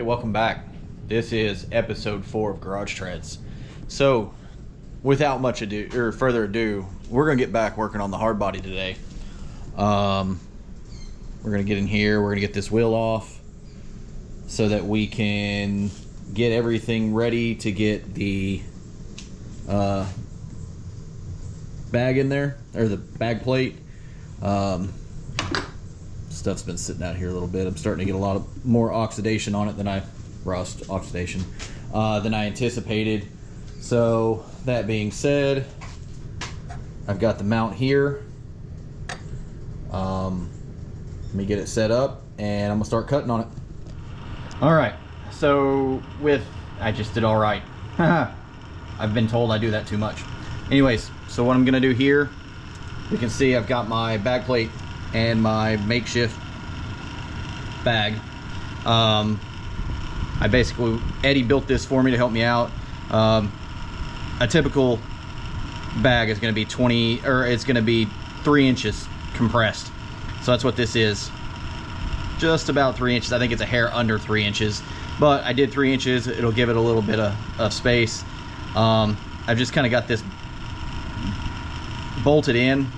Hey, welcome back. This is episode 4 of Garage Treads. So, without much ado or further ado, we're gonna get back working on the Hardbody today. We're gonna get in here. We're gonna get this wheel off so that we can get everything ready to get the bag in there, or the bag plate. Stuff's been sitting out here a little bit. I'm starting to get a lot of more oxidation on it than than I anticipated. So that being said, I've got the mount here. Let me get it set up and I'm gonna start cutting on it. All right, so I just did all right. I've been told I do that too much. Anyways, so what I'm gonna do here, you can see I've got my bag plate and my makeshift bag. Eddie built this for me to help me out. A typical bag is going to be 3 inches compressed. So that's what this is. Just about 3 inches. I think it's a hair under 3 inches, but I did 3 inches. It'll give it a little bit of space. I've just kind of got this bolted in.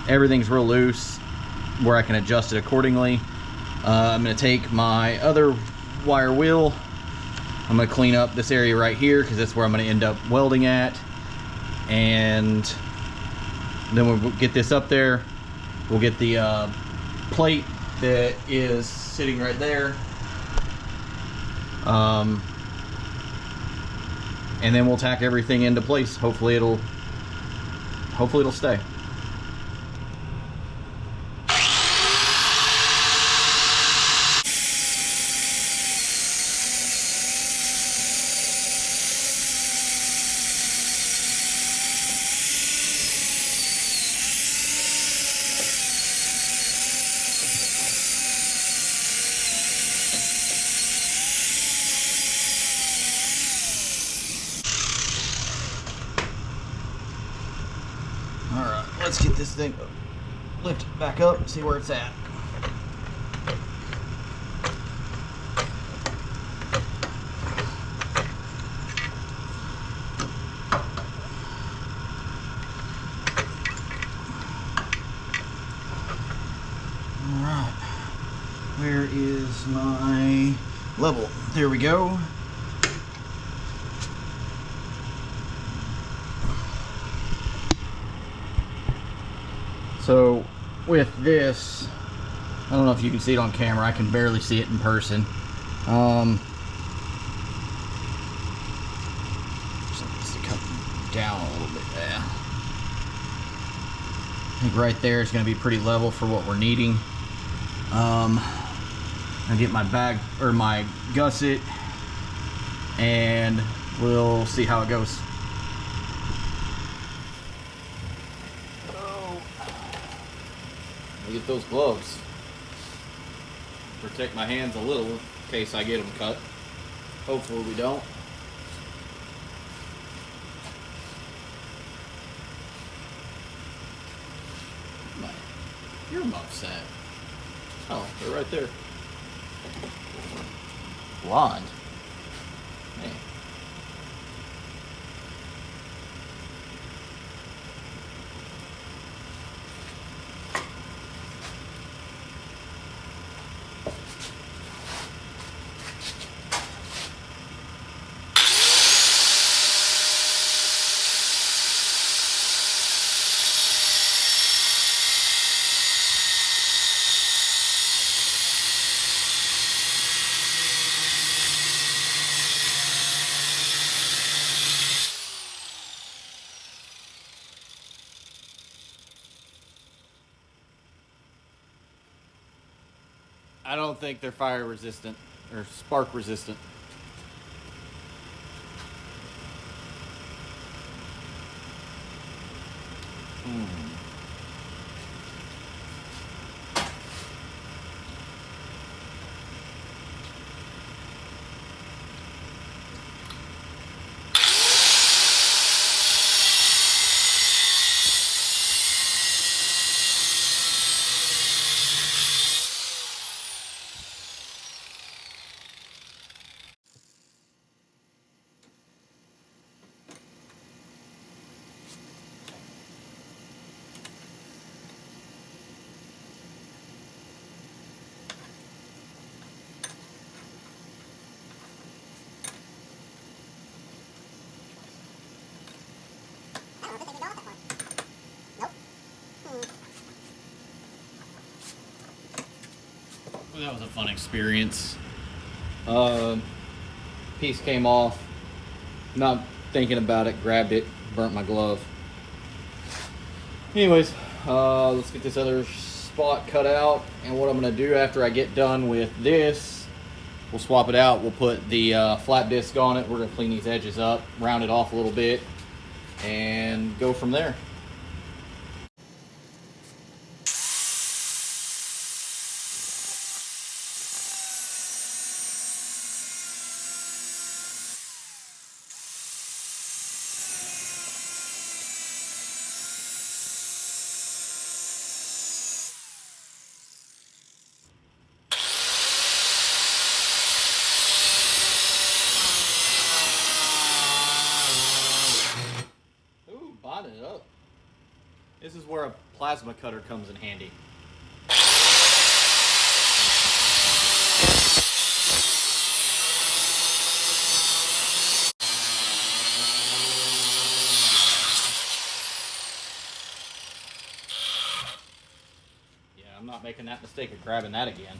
Everything's real loose where I can adjust it accordingly. I'm going to take my other wire wheel. I'm going to clean up this area right here because that's where I'm going to end up welding at. And then we'll get this up there. We'll get the plate that is sitting right there. And then we'll tack everything into place. Hopefully it'll stay. Alright, let's get this thing lifted back up, see where it's at. Alright, where is my level? There we go. So with this, I don't know if you can see it on camera. I can barely see it in person. Just to cut down a little bit. Yeah. I think right there is going to be pretty level for what we're needing. I'll get my bag or my gusset, and we'll see how it goes. Get those gloves. Protect my hands a little in case I get them cut. Hopefully we don't. My earmuffs at? Oh, they're right there. Blonde. Man. I don't think they're fire resistant or spark resistant. That was a fun experience. Piece came off. Not thinking about it, grabbed it, burnt my glove. Anyways, let's get this other spot cut out. And what I'm going to do after I get done with this, we'll swap it out. We'll put the flat disc on it. We're going to clean these edges up, round it off a little bit, and go from there. It up. This is where a plasma cutter comes in handy. Yeah, I'm not making that mistake of grabbing that again.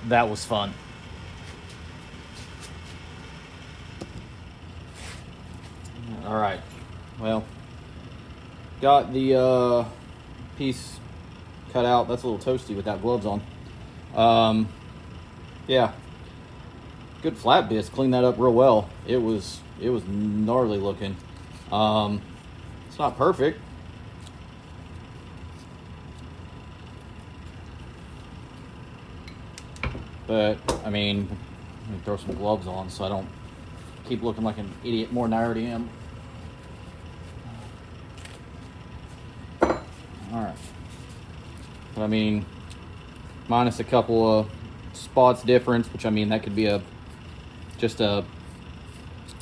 That was fun. All right, well, got the piece cut out. That's a little toasty without gloves on. Yeah, good flat disc. Cleaned that up real well. It was gnarly looking. It's not perfect. But, I mean, let me throw some gloves on so I don't keep looking like an idiot more than I already am. Alright. But, I mean, minus a couple of spots difference, which, I mean, that could be just a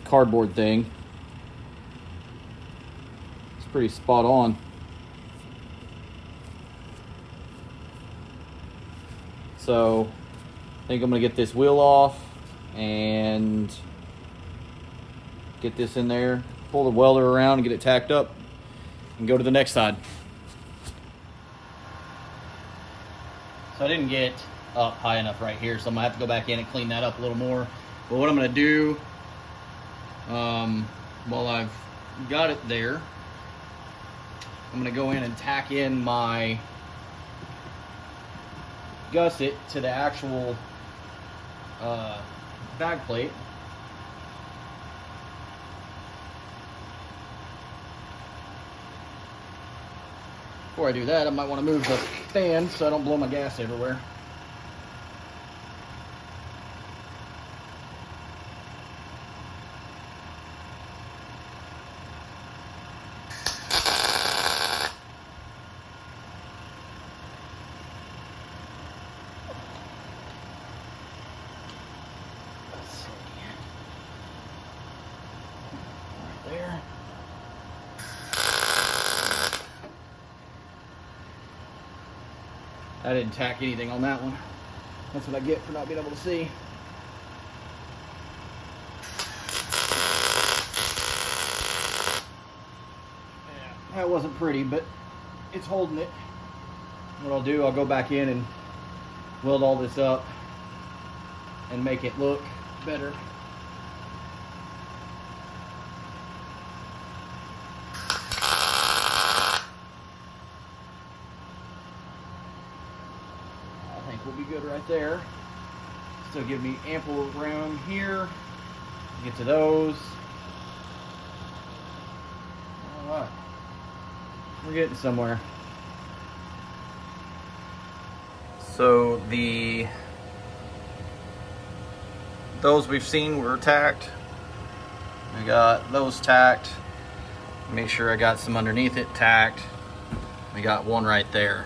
cardboard thing. It's pretty spot on. So, I think I'm going to get this wheel off and get this in there, pull the welder around and get it tacked up and go to the next side. So I didn't get up high enough right here, so I'm going to have to go back in and clean that up a little more. But what I'm going to do, while I've got it there, I'm going to go in and tack in my gusset to the actual bag plate. Before I do that, I might want to move the fan so I don't blow my gas everywhere. There. I didn't tack anything on that one. That's what I get for not being able to see. Yeah, that wasn't pretty, but it's holding it. What I'll do, I'll go back in and weld all this up and make it look better. We'll be good right there. So give me ample room here. Get to those. All right. We're getting somewhere. So those we've seen were tacked. We got those tacked. Make sure I got some underneath it tacked. We got one right there.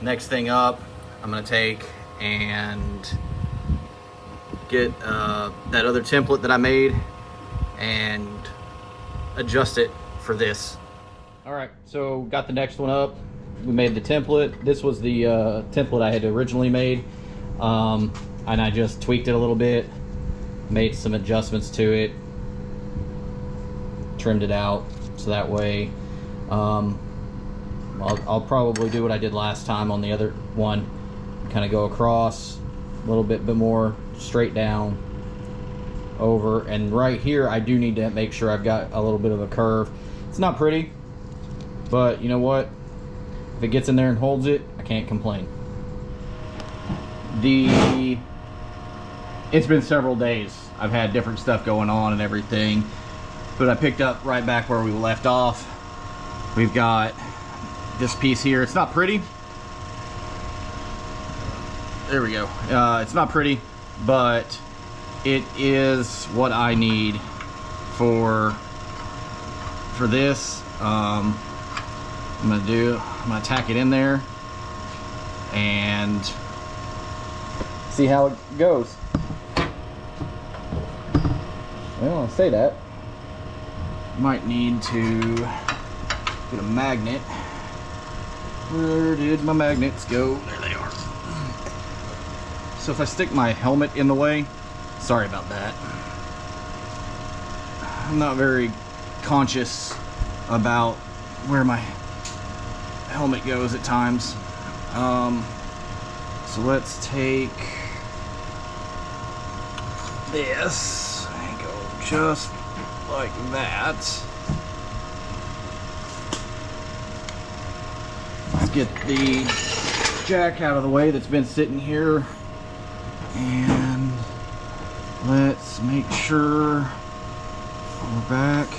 Next thing up, I'm gonna take and get that other template that I made and adjust it for this. All right, so got the next one up. We made the template. This was the template I had originally made, and I just tweaked it a little bit, made some adjustments to it, trimmed it out, so that way I'll probably do what I did last time on the other one, kind of go across a little bit more straight down over, and right here I do need to make sure I've got a little bit of a curve. It's not pretty, but you know what, if it gets in there and holds it, I can't complain. It's been several days. I've had different stuff going on and everything, but I picked up right back where we left off. We've got this piece here. It's not pretty. There we go. It's not pretty, but it is what I need for this. I'm gonna tack it in there and see how it goes. Well, I'll say that. Might need to get a magnet. Where did my magnets go? There they are. So if I stick my helmet in the way, sorry about that. I'm not very conscious about where my helmet goes at times. So let's take this and go just like that. Let's get the jack out of the way that's been sitting here, and let's make sure we're back.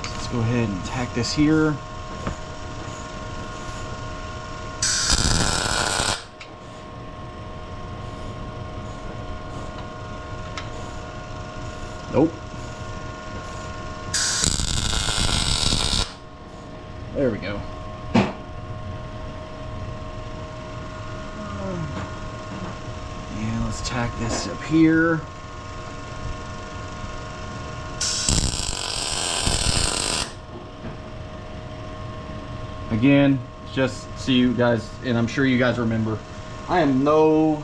Let's go ahead and tack this here. Nope. There we go. And let's tack this up here. Again, just so you guys, and I'm sure you guys remember, I am no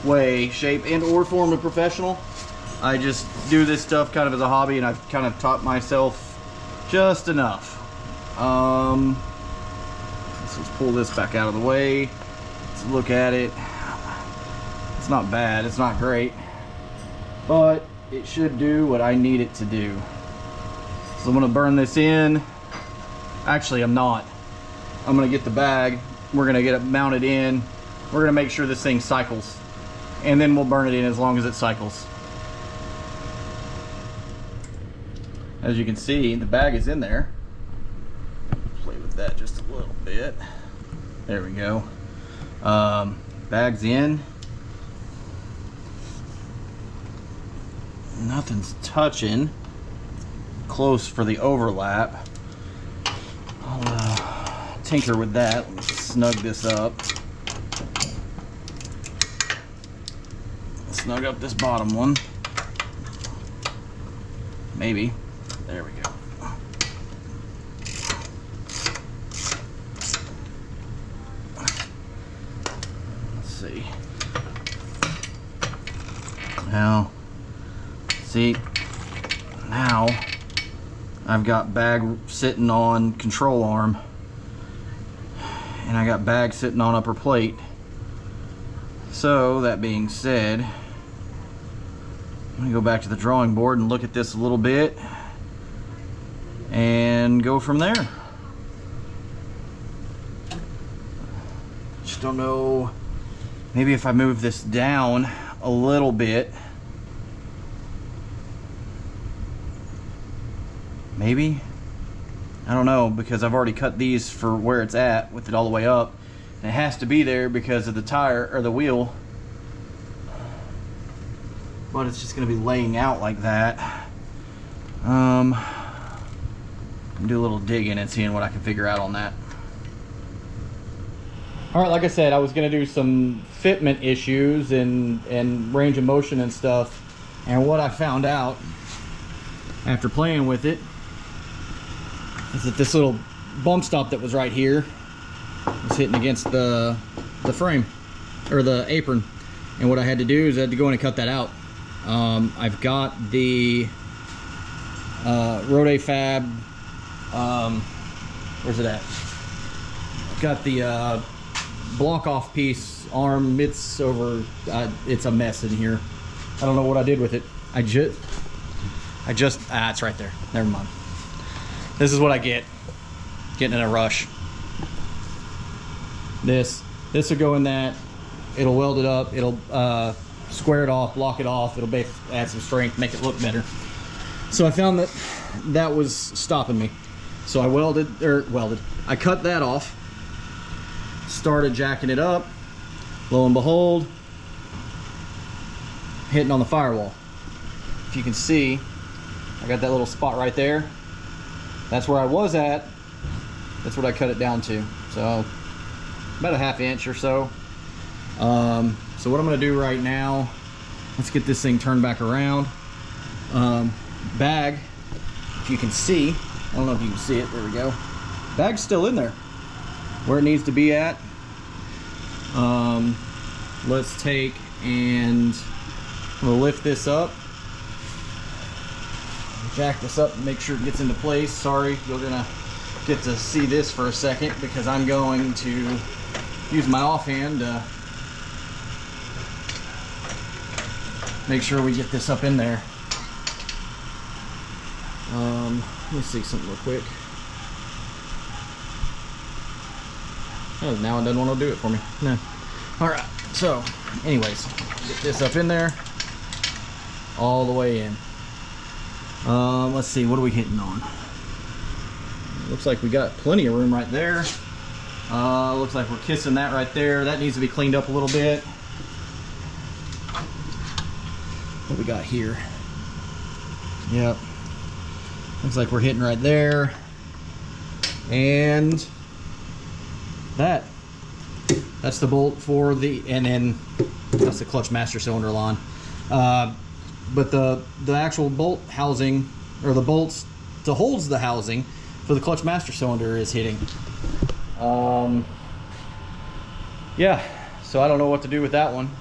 way, shape, and or form a professional. I just do this stuff kind of as a hobby, and I've kind of taught myself just enough. Let's pull this back out of the way. Let's look at it. It's not bad, it's not great, but it should do what I need it to do. So I'm gonna burn this in. Actually, I'm not. I'm gonna get the bag, we're gonna get it mounted in, we're gonna make sure this thing cycles, and then we'll burn it in as long as it cycles. As you can see, the bag is in there. Play with that just a little bit. There we go. Bag's in. Nothing's touching. Close for the overlap. I'll tinker with that. Let's snug this up. Snug up this bottom one. Maybe. There we go. Let's see. Now, see, now I've got bag sitting on control arm, and I got bag sitting on upper plate. So that being said, I'm gonna go back to the drawing board and look at this a little bit and go from there. Just don't know Maybe if I move this down a little bit, maybe, I don't know, because I've already cut these for where it's at with it all the way up, and it has to be there because of the tire or the wheel, but it's just going to be laying out like that. Do a little digging and seeing what I can figure out on that. All right, like I said, I was going to do some fitment issues and range of motion and stuff, and what I found out after playing with it is that this little bump stop that was right here was hitting against the frame or the apron, and what I had to do is I had to go in and cut that out. I've got the Road Fab, where's it at? I've got the block off piece arm. It's over, it's a mess in here. I don't know what I did with it. I just it's right there, never mind. This is what I get getting in a rush. This will go in that, it'll weld it up, it'll square it off, block it off, it'll add some strength, make it look better. So I found that was stopping me, so I cut that off, started jacking it up, lo and behold, hitting on the firewall. If you can see, I got that little spot right there. That's where I was at. That's what I cut it down to. So about a ½ inch or so. So what I'm gonna do right now, let's get this thing turned back around. Bag, if you can see, I don't know if you can see it, there we go. Bag's still in there, where it needs to be at. Let's take and I'm gonna lift this up, jack this up and make sure it gets into place. Sorry, you're gonna get to see this for a second because I'm going to use my offhand to make sure we get this up in there. Let me see something real quick. Oh, now it doesn't want to do it for me. No. All right. So, anyways, get this up in there, all the way in. Let's see. What are we hitting on? Looks like we got plenty of room right there. Looks like we're kissing that right there. That needs to be cleaned up a little bit. What we got here? Yep. Looks like we're hitting right there. And that's the bolt for the, and then that's the clutch master cylinder line. But the actual bolt housing, or the bolts to holds the housing for the clutch master cylinder is hitting. Yeah, so I don't know what to do with that one.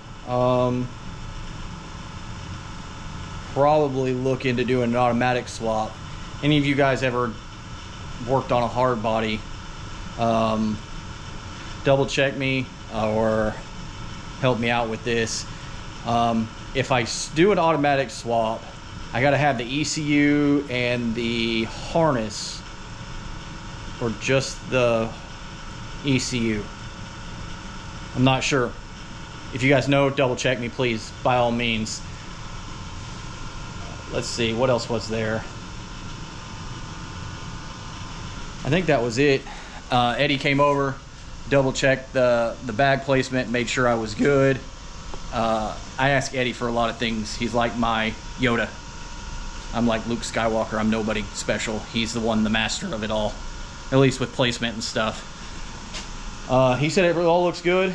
Probably look into doing an automatic swap. Any of you guys ever worked on a hard body, double check me or help me out with this. If I do an automatic swap, I gotta have the ECU and the harness, or just the ECU. I'm not sure. If you guys know, double check me please, by all means. Let's see, what else was there? I think that was it. Eddie came over, double checked the bag placement, made sure I was good. I ask Eddie for a lot of things. He's like my Yoda. I'm like Luke Skywalker. I'm nobody special. He's the one, the master of it all, at least with placement and stuff. He said it all looks good.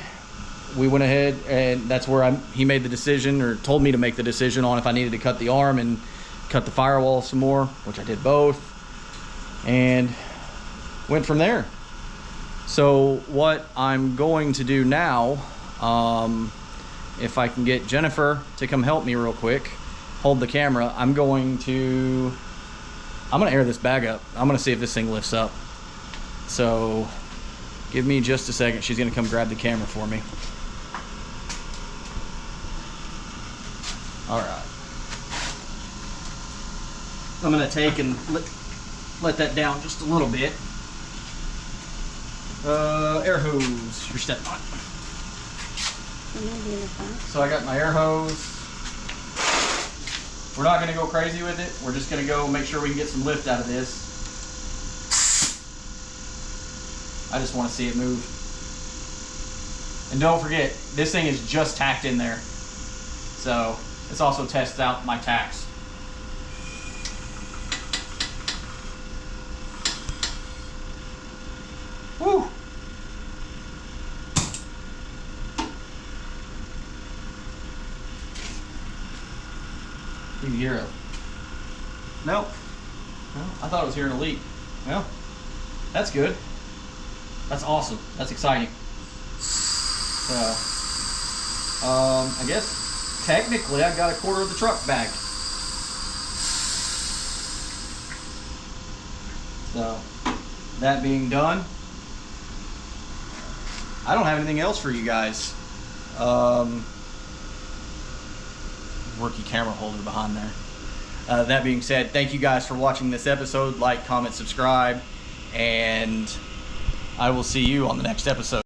We went ahead, and that's where he made the decision, or told me to make the decision on if I needed to cut the arm and cut the firewall some more, which I did both, and went from there. So what I'm going to do now, if I can get Jennifer to come help me real quick, hold the camera, I'm gonna air this bag up. I'm gonna see if this thing lifts up. So give me just a second. She's gonna come grab the camera for me. All right. I'm gonna take and let that down just a little bit. Air hose, your step on. So I got my air hose. We're not going to go crazy with it. We're just going to go make sure we can get some lift out of this. I just want to see it move. And don't forget, this thing is just tacked in there. So this also tests out my tacks. Woo! You can hear it. Nope. No, I thought I was hearing a leak. Well, that's good. That's awesome. That's exciting. So, I guess technically I got a quarter of the truck back. So, that being done, I don't have anything else for you guys. Rookie camera holder behind there. That being said, thank you guys for watching this episode. Like, comment, subscribe, and I will see you on the next episode.